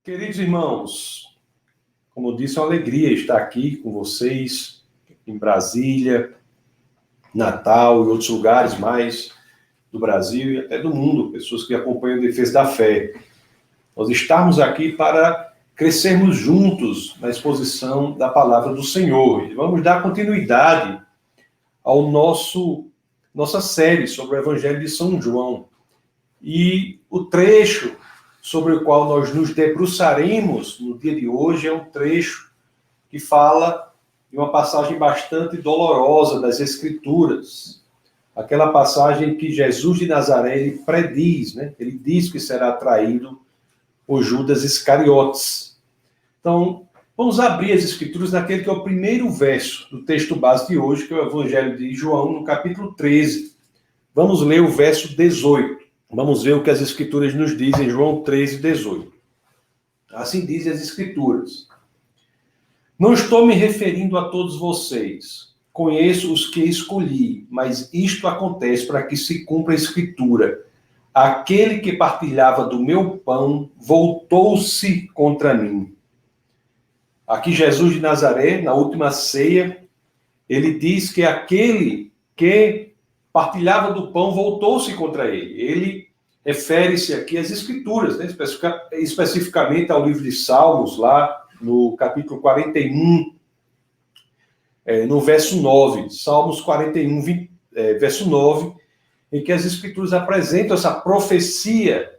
Queridos irmãos, como eu disse, é uma alegria estar aqui com vocês, em Brasília, Natal e outros lugares mais do Brasil e até do mundo, pessoas que acompanham a defesa da fé. Nós estamos aqui para crescermos juntos na exposição da palavra do Senhor. E vamos dar continuidade ao nossa série sobre o Evangelho de São João. E o trecho sobre o qual nós nos debruçaremos no dia de hoje é um trecho que fala de uma passagem bastante dolorosa das Escrituras. Aquela passagem que Jesus de Nazaré ele prediz, né? Ele diz que será traído por Judas Iscariotes. Então, vamos abrir as Escrituras naquele que é o primeiro verso do texto base de hoje, que é o Evangelho de João, no capítulo 13. Vamos ler o verso 18. Vamos ver o que as Escrituras nos dizem, João 13, 18. Assim dizem as Escrituras. Não estou me referindo a todos vocês. Conheço os que escolhi, mas isto acontece para que se cumpra a Escritura. Aquele que partilhava do meu pão voltou-se contra mim. Aqui Jesus de Nazaré, na última ceia, ele diz que aquele que partilhava do pão voltou-se contra ele. Ele refere-se aqui às Escrituras, né? Especificamente ao livro de Salmos, lá no capítulo 41, no verso 9. Salmos 41, verso 9, em que as Escrituras apresentam essa profecia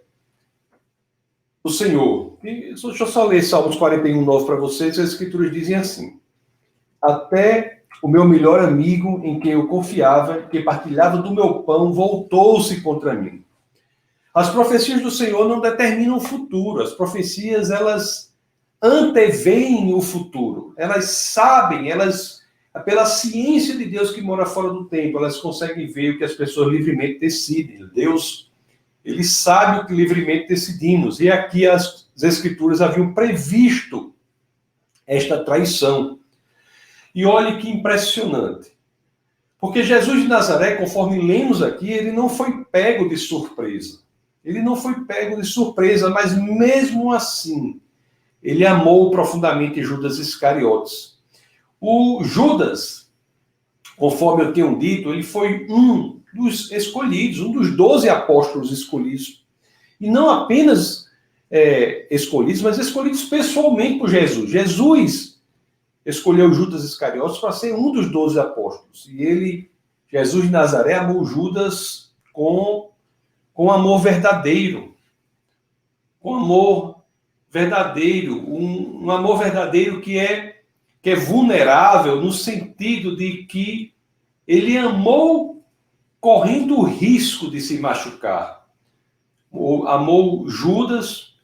do Senhor. E deixa eu só ler Salmos 41, 9 para vocês. As Escrituras dizem assim: até o meu melhor amigo, em quem eu confiava, que partilhava do meu pão, voltou-se contra mim. As profecias do Senhor não determinam o futuro. As profecias, elas anteveem o futuro. Elas sabem, pela ciência de Deus que mora fora do tempo, elas conseguem ver o que as pessoas livremente decidem. Deus, ele sabe o que livremente decidimos. E aqui as Escrituras haviam previsto esta traição. E olhe que impressionante. Porque Jesus de Nazaré, conforme lemos aqui, ele não foi pego de surpresa. Ele não foi pego de surpresa, mas mesmo assim, ele amou profundamente Judas Iscariotes. O Judas, conforme eu tenho dito, ele foi um dos escolhidos, um dos 12 apóstolos escolhidos. E não apenas escolhidos, mas escolhidos pessoalmente por Jesus. Jesus escolheu Judas Iscariotes para ser um dos 12 apóstolos. E Jesus de Nazaré, amou Judas com amor verdadeiro. Com amor verdadeiro. Um amor verdadeiro que é vulnerável no sentido de que ele amou correndo o risco de se machucar. Amou Judas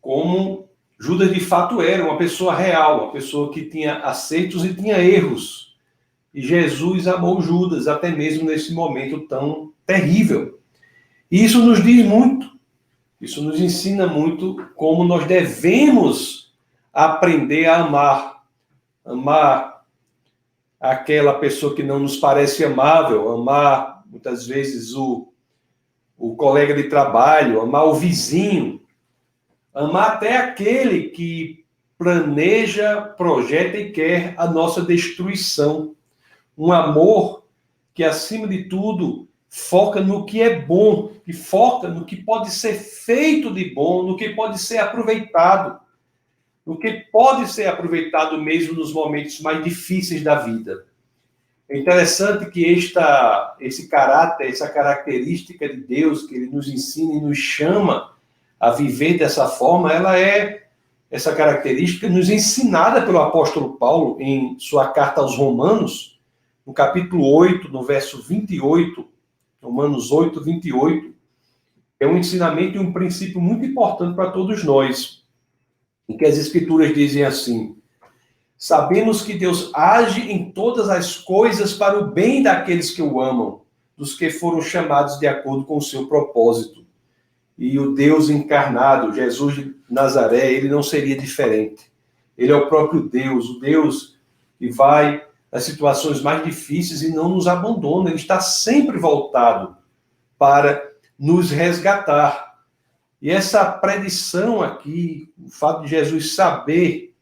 como Judas, de fato, era uma pessoa real, uma pessoa que tinha acertos e tinha erros. E Jesus amou Judas, até mesmo nesse momento tão terrível. E isso nos diz muito. Isso nos ensina muito como nós devemos aprender a amar. Amar aquela pessoa que não nos parece amável, amar, muitas vezes, o colega de trabalho, amar o vizinho, amar até aquele que planeja, projeta e quer a nossa destruição. Um amor que, acima de tudo, foca no que é bom, que foca no que pode ser feito de bom, no que pode ser aproveitado, no que pode ser aproveitado mesmo nos momentos mais difíceis da vida. É interessante que esse caráter, essa característica de Deus que ele nos ensina e nos chama a viver dessa forma, essa característica nos ensinada pelo apóstolo Paulo em sua carta aos Romanos, no capítulo 8, no verso 28, Romanos 8, 28, é um ensinamento e um princípio muito importante para todos nós, em que as Escrituras dizem assim: sabemos que Deus age em todas as coisas para o bem daqueles que o amam, dos que foram chamados de acordo com o seu propósito. E o Deus encarnado, Jesus de Nazaré, ele não seria diferente. Ele é o próprio Deus, o Deus que vai nas situações mais difíceis e não nos abandona. Ele está sempre voltado para nos resgatar. E essa predição aqui, o fato de Jesus saber,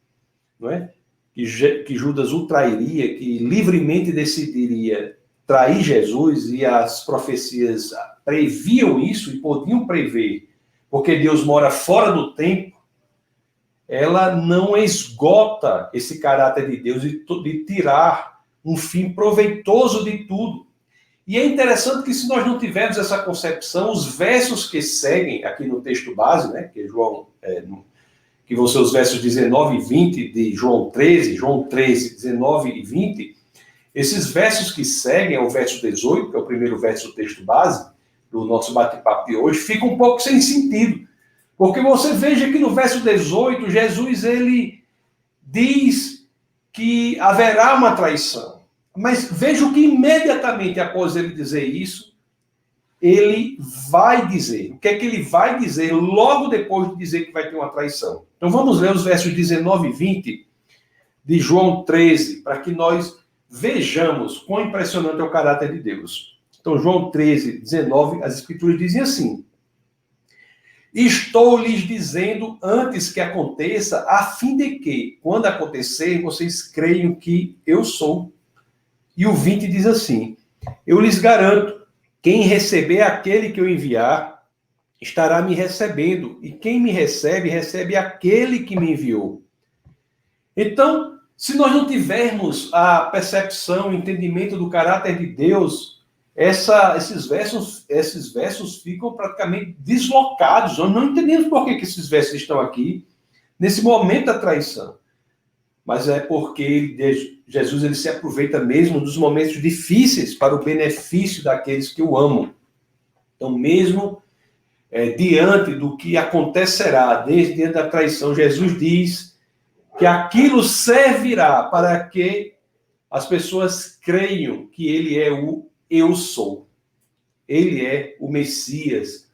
não é, que Judas o trairia, que livremente decidiria trair Jesus, e as profecias previam isso e podiam prever, porque Deus mora fora do tempo, ela não esgota esse caráter de Deus de tirar um fim proveitoso de tudo. E é interessante que, se nós não tivermos essa concepção, os versos que seguem aqui no texto base, né, que João, que vão ser os versos 19 e 20 de João 13, 19 e 20, esses versos que seguem, o verso 18, que é o primeiro verso do texto base, do nosso bate-papo de hoje, fica um pouco sem sentido. Porque você veja que no verso 18, Jesus, ele diz que haverá uma traição. Mas veja que imediatamente após ele dizer isso, ele vai dizer. O que é que ele vai dizer logo depois de dizer que vai ter uma traição? Então vamos ler os versos 19 e 20 de João 13, para que nós vejamos quão impressionante é o caráter de Deus. Então, João 13, 19, as escrituras dizem assim: estou lhes dizendo antes que aconteça, a fim de que, quando acontecer, vocês creiam que eu sou. E o 20 diz assim: eu lhes garanto, quem receber aquele que eu enviar, estará me recebendo, e quem me recebe, recebe aquele que me enviou. Então, se nós não tivermos a percepção, o entendimento do caráter de Deus, esses versos ficam praticamente deslocados. Nós não entendemos por que esses versos estão aqui, nesse momento da traição. Mas é porque Jesus ele se aproveita mesmo dos momentos difíceis para o benefício daqueles que o amam. Então, mesmo diante do que acontecerá, diante da traição, Jesus diz que aquilo servirá para que as pessoas creiam que ele é o eu sou. Ele é o Messias.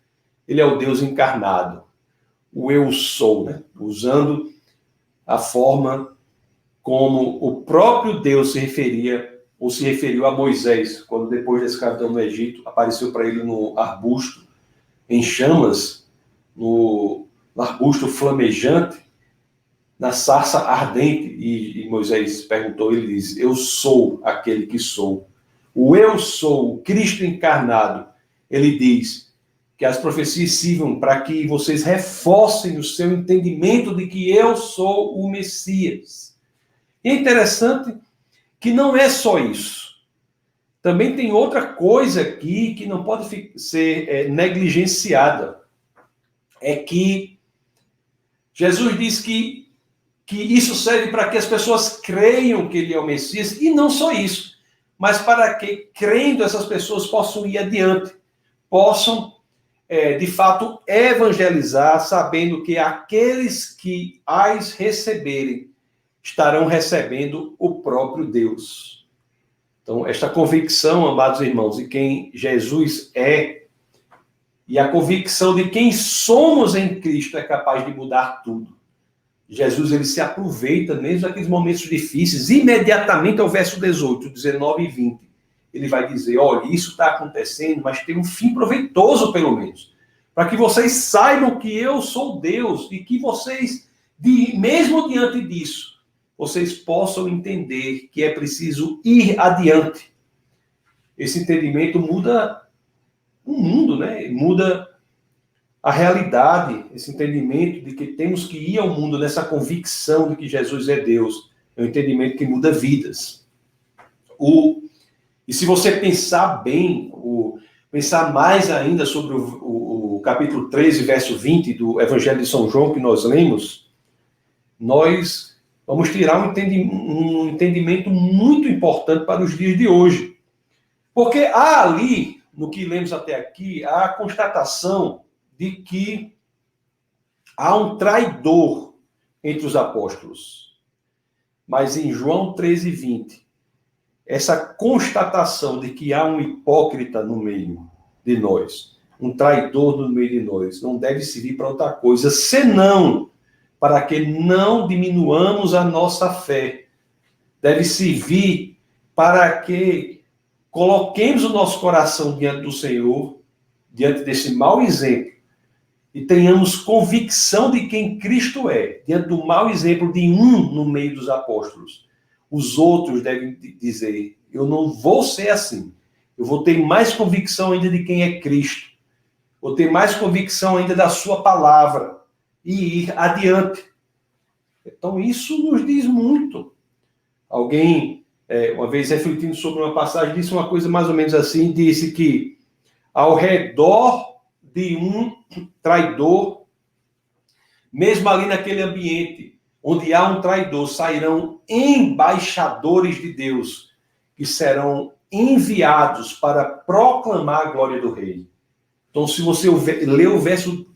Ele é o Deus encarnado. O eu sou, né? Usando a forma como o próprio Deus se referia, ou se referiu a Moisés, quando depois da escravidão no Egito, apareceu para ele no arbusto, em chamas, no arbusto flamejante, na sarça ardente, e Moisés perguntou, ele diz: eu sou aquele que sou. O eu sou, o Cristo encarnado, ele diz que as profecias sirvam para que vocês reforcem o seu entendimento de que eu sou o Messias. E é interessante que não é só isso. Também tem outra coisa aqui que não pode ser negligenciada. É que Jesus diz que isso serve para que as pessoas creiam que ele é o Messias, e não só isso, mas para que, crendo, essas pessoas possam ir adiante, possam, de fato, evangelizar, sabendo que aqueles que as receberem estarão recebendo o próprio Deus. Então, esta convicção, amados irmãos, de quem Jesus é, e a convicção de quem somos em Cristo é capaz de mudar tudo. Jesus, ele se aproveita mesmo daqueles momentos difíceis, imediatamente ao verso 18, 19 e 20. Ele vai dizer: olha, isso está acontecendo, mas tem um fim proveitoso, pelo menos, para que vocês saibam que eu sou Deus, e que vocês, mesmo diante disso, vocês possam entender que é preciso ir adiante. Esse entendimento muda o mundo, né? Muda a realidade, esse entendimento de que temos que ir ao mundo nessa convicção de que Jesus é Deus, é um entendimento que muda vidas. E se você pensar bem, pensar mais ainda sobre o capítulo 13, verso 20 do Evangelho de São João que nós lemos, nós vamos tirar um entendimento muito importante para os dias de hoje. Porque há ali, no que lemos até aqui, há a constatação de que há um traidor entre os apóstolos. Mas em João 13, 20, essa constatação de que há um hipócrita no meio de nós, um traidor no meio de nós, não deve servir para outra coisa, senão para que não diminuamos a nossa fé. Deve servir para que coloquemos o nosso coração diante do Senhor, diante desse mau exemplo, e tenhamos convicção de quem Cristo é, diante do mau exemplo de um no meio dos apóstolos. Os outros devem dizer, eu não vou ser assim. Eu vou ter mais convicção ainda de quem é Cristo. Vou ter mais convicção ainda da sua palavra e ir adiante. Então, isso nos diz muito. Alguém, uma vez refletindo sobre uma passagem, disse uma coisa mais ou menos assim, disse que ao redor de um traidor, mesmo ali naquele ambiente onde há um traidor, sairão embaixadores de Deus, que serão enviados para proclamar a glória do rei. Então, se você ler o verso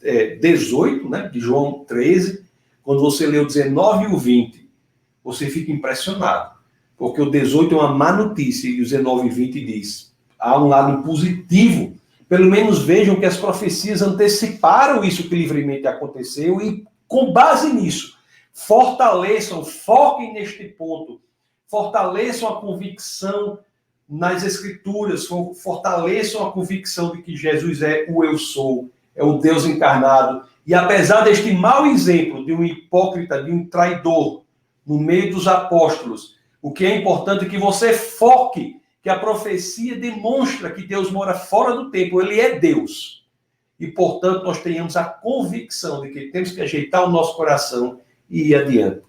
18, né, de João 13, quando você lê o 19 e o 20, você fica impressionado. Porque o 18 é uma má notícia e o 19 e 20 diz, há um lado positivo. Pelo menos vejam que as profecias anteciparam isso que livremente aconteceu e, com base nisso, fortaleçam, foquem neste ponto, fortaleçam a convicção nas Escrituras, fortaleçam a convicção de que Jesus é o eu sou, é o Deus encarnado. E apesar deste mau exemplo de um hipócrita, de um traidor, no meio dos apóstolos, o que é importante é que você foque que a profecia demonstra que Deus mora fora do tempo, ele é Deus. E, portanto, nós tenhamos a convicção de que temos que ajeitar o nosso coração e ir adiante.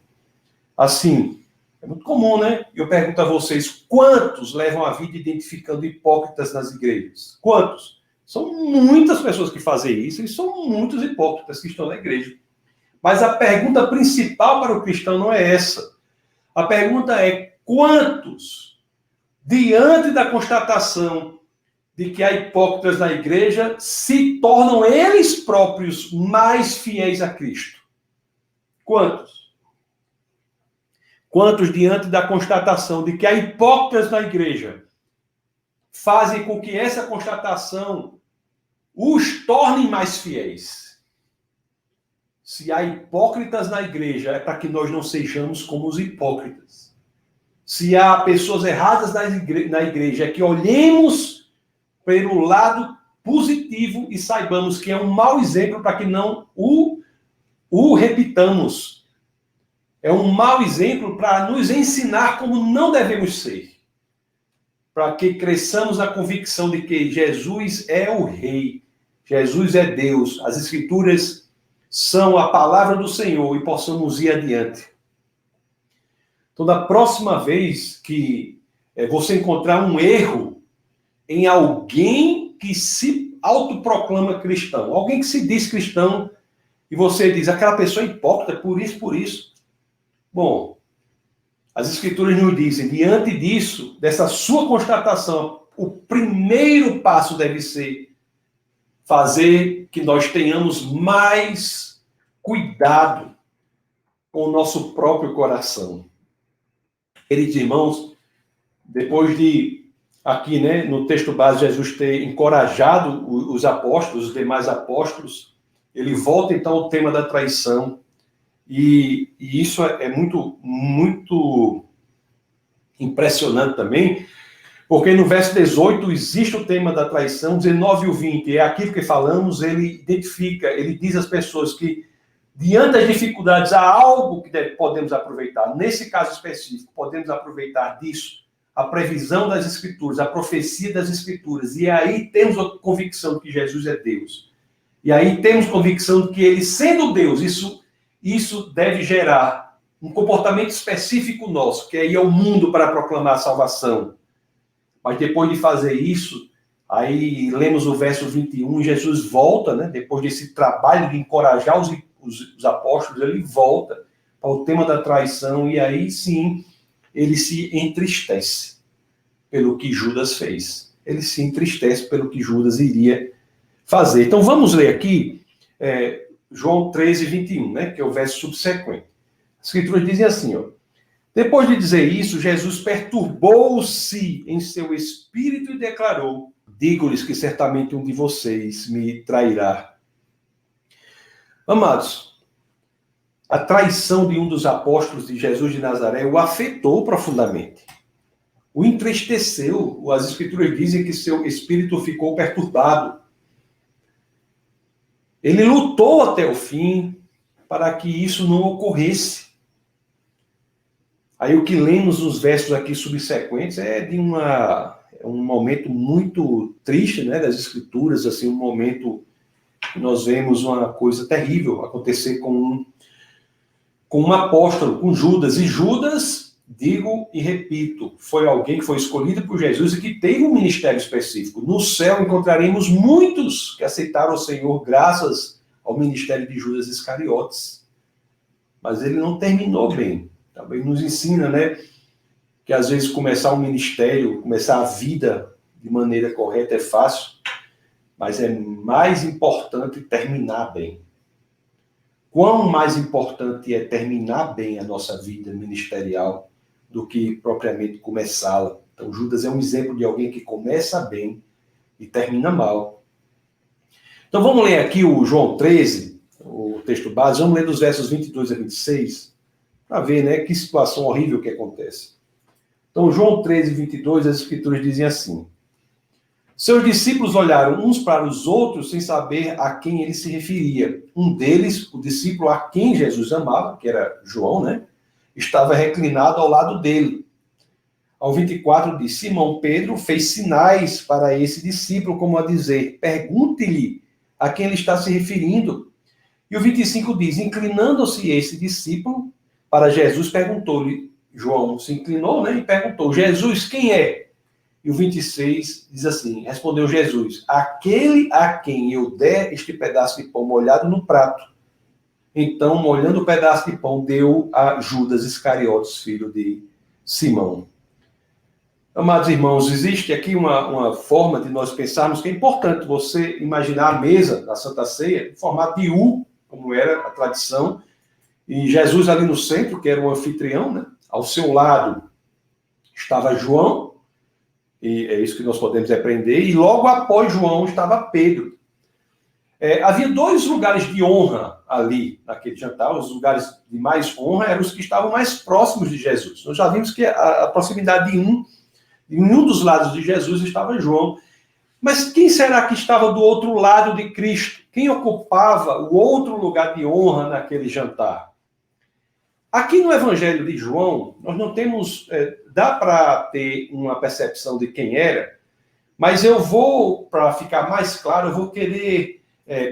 Assim, é muito comum, né? Eu pergunto a vocês, quantos levam a vida identificando hipócritas nas igrejas? Quantos? São muitas pessoas que fazem isso e são muitos hipócritas que estão na igreja. Mas a pergunta principal para o cristão não é essa. A pergunta é, quantos, diante da constatação de que há hipócritas na igreja, se tornam eles próprios mais fiéis a Cristo? Quantos? Quantos, diante da constatação de que há hipócritas na igreja, fazem com que essa constatação os torne mais fiéis? Se há hipócritas na igreja, é para que nós não sejamos como os hipócritas. Se há pessoas erradas na igreja, é que olhemos pelo lado positivo e saibamos que é um mau exemplo para que não o repitamos. É um mau exemplo para nos ensinar como não devemos ser. Para que cresçamos na convicção de que Jesus é o Rei, Jesus é Deus, as Escrituras são a palavra do Senhor e possamos ir adiante. Então, da próxima vez que você encontrar um erro em alguém que se autoproclama cristão, alguém que se diz cristão, e você diz, aquela pessoa é hipócrita, por isso, por isso. Bom, as Escrituras nos dizem, diante disso, dessa sua constatação, o primeiro passo deve ser fazer que nós tenhamos mais cuidado com o nosso próprio coração. Queridos irmãos, depois de, aqui, né, no texto base, Jesus ter encorajado os apóstolos, os demais apóstolos, ele volta então ao tema da traição, e isso é muito, muito impressionante também, porque no verso 18 existe o tema da traição, 19 e o 20, é aquilo que falamos, ele identifica, ele diz às pessoas que diante das dificuldades, há algo que podemos aproveitar. Nesse caso específico, podemos aproveitar disso, a previsão das Escrituras, a profecia das Escrituras. E aí temos a convicção de que Jesus é Deus. E aí temos convicção de que ele, sendo Deus, isso deve gerar um comportamento específico nosso, que é ir ao mundo para proclamar a salvação. Mas depois de fazer isso, aí lemos o verso 21, Jesus volta, né, depois desse trabalho de encorajar os apóstolos, ele volta para o tema da traição, e aí sim, ele se entristece pelo que Judas fez. Ele se entristece pelo que Judas iria fazer. Então vamos ler aqui João 13, 21, né, que é o verso subsequente. As Escrituras dizem assim, ó, depois de dizer isso, Jesus perturbou-se em seu espírito e declarou, digo-lhes que certamente um de vocês me trairá. Amados, a traição de um dos apóstolos de Jesus de Nazaré o afetou profundamente. O entristeceu. As Escrituras dizem que seu espírito ficou perturbado. Ele lutou até o fim para que isso não ocorresse. Aí o que lemos nos versos aqui subsequentes é de um momento muito triste, né, das Escrituras, assim, um momento que nós vemos uma coisa terrível acontecer com um apóstolo, com Judas. E Judas, digo e repito, foi alguém que foi escolhido por Jesus e que teve um ministério específico. No céu encontraremos muitos que aceitaram o Senhor graças ao ministério de Judas Iscariotes. Mas ele não terminou bem. Também nos ensina, né, que às vezes começar um ministério, começar a vida de maneira correta é fácil, mas é mais importante terminar bem. Quão mais importante é terminar bem a nossa vida ministerial do que propriamente começá-la. Então, Judas é um exemplo de alguém que começa bem e termina mal. Então, vamos ler aqui o João 13, o texto base. Vamos ler dos versos 22 a 26, para ver, né, que situação horrível que acontece. Então, João 13, 22, as Escrituras dizem assim: seus discípulos olharam uns para os outros sem saber a quem ele se referia. Um deles, o discípulo a quem Jesus amava, que era João, né, estava reclinado ao lado dele. Ao 24 diz: Simão Pedro fez sinais para esse discípulo, como a dizer, pergunte-lhe a quem ele está se referindo. E o 25 diz: inclinando-se esse discípulo para Jesus, perguntou-lhe, João se inclinou, né, e perguntou, Jesus, quem é? E o 26 diz assim, respondeu Jesus, aquele a quem eu der este pedaço de pão molhado no prato. Então, molhando o pedaço de pão, deu a Judas Iscariotes, filho de Simão. Amados irmãos, existe aqui uma forma de nós pensarmos que é importante você imaginar a mesa da Santa Ceia em formato de U, como era a tradição, e Jesus ali no centro, que era o anfitrião, né? Ao seu lado estava João, e é isso que nós podemos aprender, e logo após João estava Pedro. Havia dois lugares de honra ali naquele jantar. Os lugares de mais honra eram os que estavam mais próximos de Jesus. Nós já vimos que a proximidade de um dos lados de Jesus estava João. Mas quem será que estava do outro lado de Cristo? Quem ocupava o outro lugar de honra naquele jantar? Aqui no Evangelho de João, nós não temos... dá para ter uma percepção de quem era, mas eu vou, para ficar mais claro, eu vou querer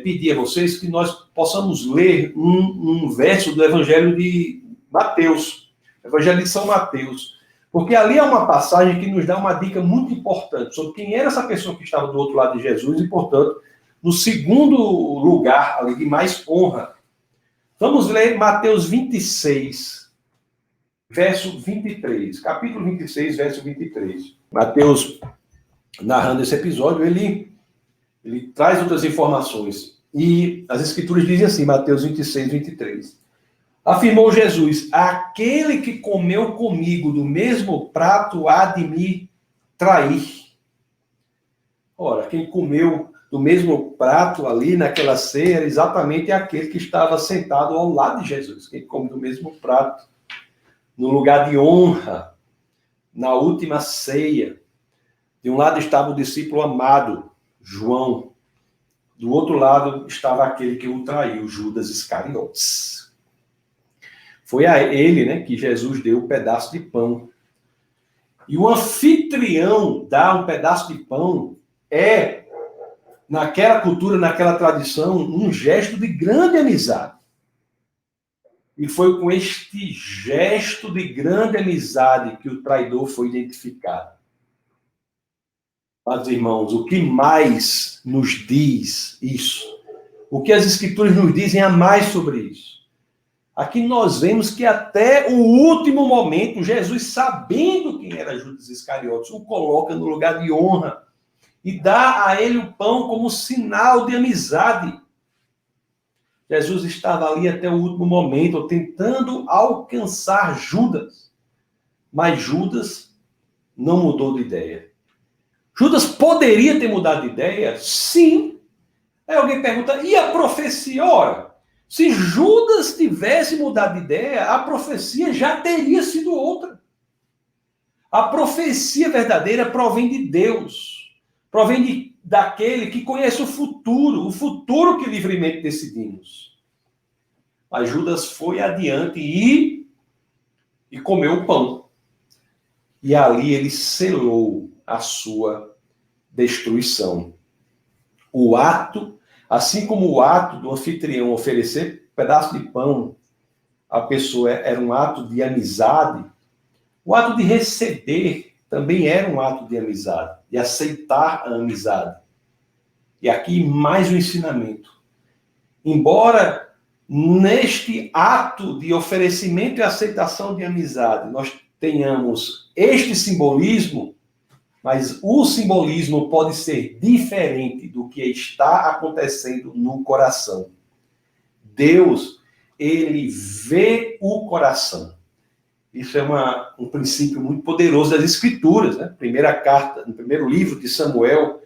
pedir a vocês que nós possamos ler um verso do Evangelho de Mateus, Evangelho de São Mateus, porque ali é uma passagem que nos dá uma dica muito importante sobre quem era essa pessoa que estava do outro lado de Jesus e, portanto, no segundo lugar ali de mais honra. Vamos ler Mateus 26, verso 23. Capítulo 26, verso 23. Mateus, narrando esse episódio, ele traz outras informações. E as Escrituras dizem assim, Mateus 26, 23. Afirmou Jesus, aquele que comeu comigo do mesmo prato há de me trair. Ora, quem comeu do mesmo prato ali naquela ceia era exatamente aquele que estava sentado ao lado de Jesus. Quem come do mesmo prato, no lugar de honra, na última ceia. De um lado estava o discípulo amado, João. Do outro lado estava aquele que o traiu, Judas Iscariotes. Foi a ele, né, que Jesus deu um pedaço de pão. E o anfitrião dar um pedaço de pão naquela cultura, naquela tradição, um gesto de grande amizade. E foi com este gesto de grande amizade que o traidor foi identificado. Mas, irmãos, o que mais nos diz isso? O que as Escrituras nos dizem a mais sobre isso? Aqui nós vemos que até o último momento, Jesus, sabendo quem era Judas Iscariotes, o coloca no lugar de honra e dá a ele o pão como sinal de amizade. Jesus estava ali até o último momento, tentando alcançar Judas. Mas Judas não mudou de ideia. Judas poderia ter mudado de ideia? Sim. Aí alguém pergunta, e a profecia? Ora, se Judas tivesse mudado de ideia, a profecia já teria sido outra. A profecia verdadeira provém de Deus. Provém daquele que conhece o futuro que livremente decidimos. Mas Judas foi adiante e comeu o pão. E ali ele selou a sua destruição. O ato, assim como o ato do anfitrião oferecer um pedaço de pão à pessoa era um ato de amizade, o ato de receber também era um ato de amizade, de aceitar a amizade. E aqui mais um ensinamento. Embora neste ato de oferecimento e aceitação de amizade nós tenhamos este simbolismo, mas o simbolismo pode ser diferente do que está acontecendo no coração. Deus, ele vê o coração. Isso é um princípio muito poderoso das Escrituras, né? Primeira carta, no primeiro livro de Samuel,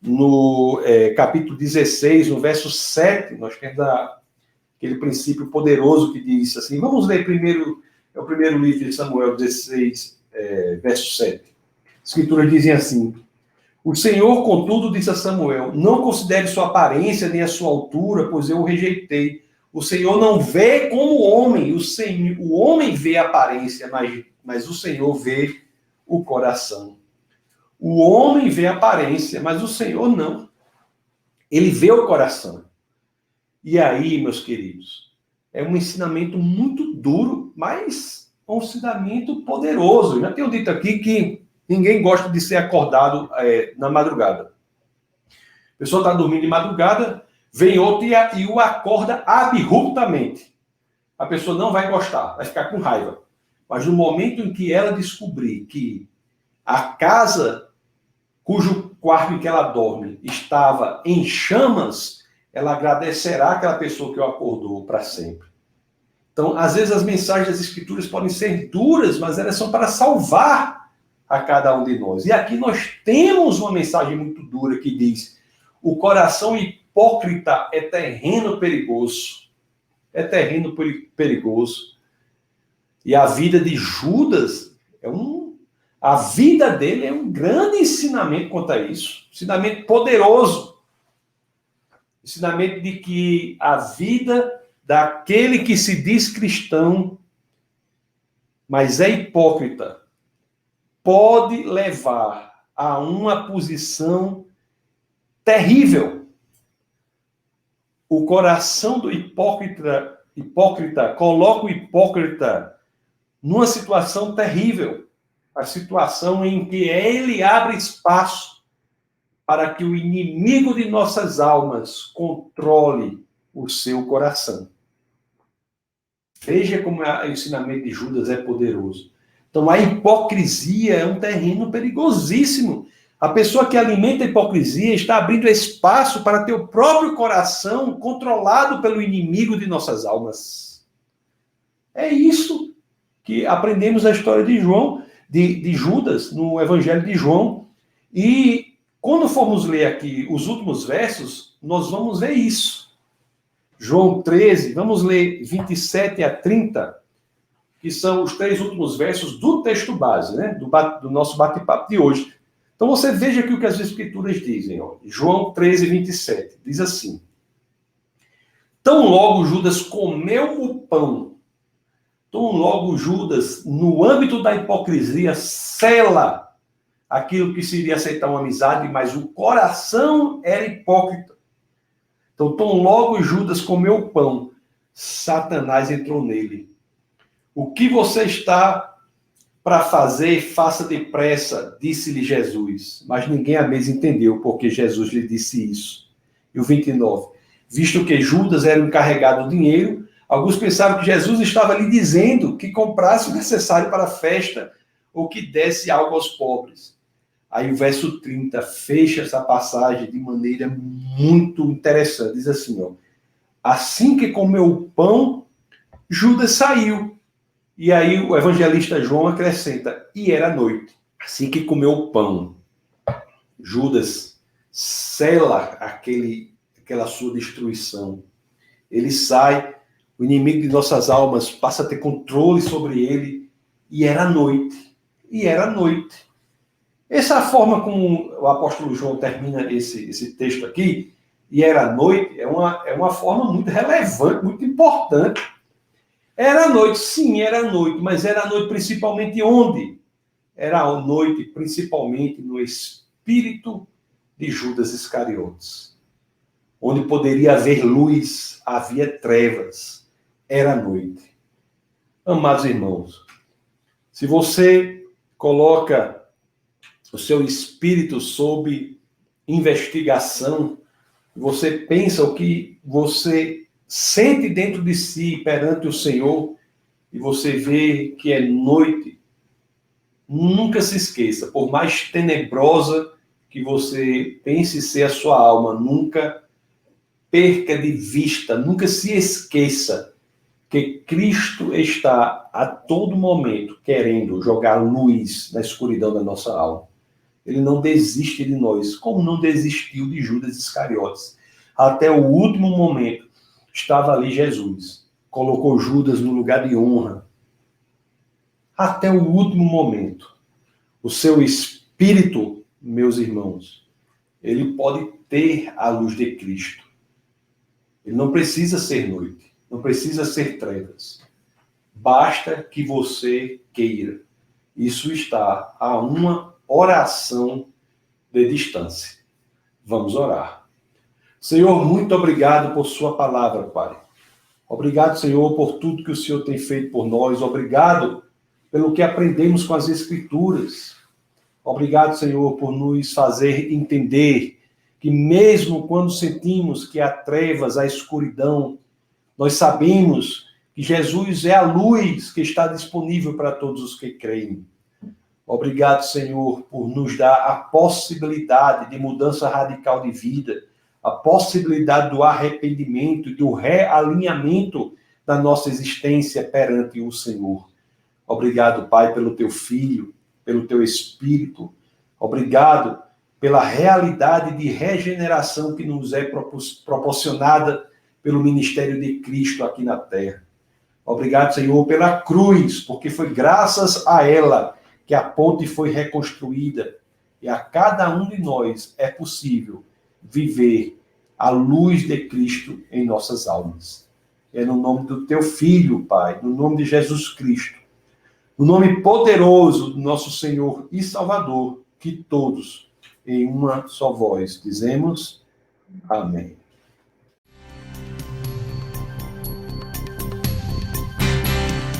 no capítulo 16, no verso 7, nós temos aquele princípio poderoso que diz assim, vamos ler primeiro, é o primeiro livro de Samuel 16, verso 7. As Escrituras dizem assim, o Senhor, contudo, disse a Samuel, não considere sua aparência nem a sua altura, pois eu o rejeitei. O Senhor não vê como o homem, o homem vê a aparência, mas o Senhor vê o coração. O homem vê a aparência, mas o Senhor não. Ele vê o coração. E aí, meus queridos, é um ensinamento muito duro, mas um ensinamento poderoso. Eu já tenho dito aqui que ninguém gosta de ser acordado na madrugada. A pessoa está dormindo de madrugada, vem outro e o acorda abruptamente. A pessoa não vai gostar, vai ficar com raiva. Mas no momento em que ela descobrir que a casa cujo quarto em que ela dorme estava em chamas, ela agradecerá aquela pessoa que o acordou para sempre. Então, às vezes as mensagens das Escrituras podem ser duras, mas elas são para salvar a cada um de nós. E aqui nós temos uma mensagem muito dura que diz: o coração hipócrita é terreno perigoso. É terreno perigoso. E a vida de Judas a vida dele é um grande ensinamento quanto a isso. Ensinamento poderoso. Ensinamento de que a vida daquele que se diz cristão, mas é hipócrita, pode levar a uma posição terrível. O coração do hipócrita coloca o hipócrita numa situação terrível. A situação em que ele abre espaço para que o inimigo de nossas almas controle o seu coração. Veja como o ensinamento de Judas é poderoso. Então, a hipocrisia é um terreno perigosíssimo. A pessoa que alimenta a hipocrisia está abrindo espaço para ter o próprio coração controlado pelo inimigo de nossas almas. É isso que aprendemos na história de Judas, no Evangelho de João. E quando formos ler aqui os últimos versos, nós vamos ver isso. João 13, vamos ler 27 a 30, que são os 3 últimos versos do texto base, né? Do nosso bate-papo de hoje. Então você veja aqui o que as Escrituras dizem. Ó. João 13, 27, diz assim: tão logo Judas comeu o pão, tão logo Judas, no âmbito da hipocrisia, sela aquilo que seria aceitar uma amizade, mas o coração era hipócrita. Então, tão logo Judas comeu o pão, Satanás entrou nele. O que você está para fazer, faça depressa, disse-lhe Jesus. Mas ninguém à mesa entendeu porque Jesus lhe disse isso. E o 29. Visto que Judas era o encarregado do dinheiro, alguns pensaram que Jesus estava lhe dizendo que comprasse o necessário para a festa ou que desse algo aos pobres. Aí o verso 30 fecha essa passagem de maneira muito interessante. Diz assim, ó: assim que comeu o pão, Judas saiu. E aí o evangelista João acrescenta: e era noite. Assim que comeu o pão, Judas sela aquela sua destruição. Ele sai, o inimigo de nossas almas passa a ter controle sobre ele, e era noite. E era noite. Essa é a forma como o apóstolo João termina esse texto aqui, e era noite, é uma forma muito relevante, muito importante. Era noite, sim, era noite, mas era noite principalmente onde? Era a noite principalmente no espírito de Judas Iscariotes. Onde poderia haver luz, havia trevas. Era noite. Amados irmãos, se você coloca o seu espírito sob investigação, você pensa o que você sente dentro de si perante o Senhor, e você vê que é noite, nunca se esqueça, por mais tenebrosa que você pense ser a sua alma, nunca perca de vista, nunca se esqueça que Cristo está a todo momento querendo jogar luz na escuridão da nossa alma. Ele não desiste de nós, como não desistiu de Judas Iscariotes. Até o último momento estava ali Jesus. Colocou Judas no lugar de honra. Até o último momento. O seu espírito, meus irmãos, ele pode ter a luz de Cristo. Ele não precisa ser noite, não precisa ser trevas. Basta que você queira. Isso está a uma oração de distância. Vamos orar. Senhor, muito obrigado por sua palavra, Pai. Obrigado, Senhor, por tudo que o Senhor tem feito por nós. Obrigado pelo que aprendemos com as Escrituras. Obrigado, Senhor, por nos fazer entender que mesmo quando sentimos que há trevas, há escuridão, nós sabemos que Jesus é a luz que está disponível para todos os que creem. Obrigado, Senhor, por nos dar a possibilidade de mudança radical de vida, a possibilidade do arrependimento e do realinhamento da nossa existência perante o Senhor. Obrigado, Pai, pelo teu Filho, pelo teu Espírito. Obrigado pela realidade de regeneração que nos é proporcionada pelo ministério de Cristo aqui na terra. Obrigado, Senhor, pela cruz, porque foi graças a ela que a ponte foi reconstruída. E a cada um de nós é possível viver a luz de Cristo em nossas almas. É no nome do teu Filho, Pai, no nome de Jesus Cristo, no nome poderoso do nosso Senhor e Salvador, que todos, em uma só voz, dizemos amém.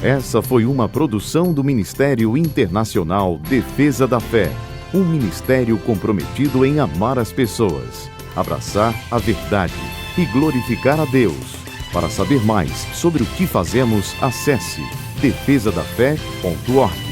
Essa foi uma produção do Ministério Internacional Defesa da Fé, um ministério comprometido em amar as pessoas, abraçar a verdade e glorificar a Deus. Para saber mais sobre o que fazemos, acesse defesadafé.org.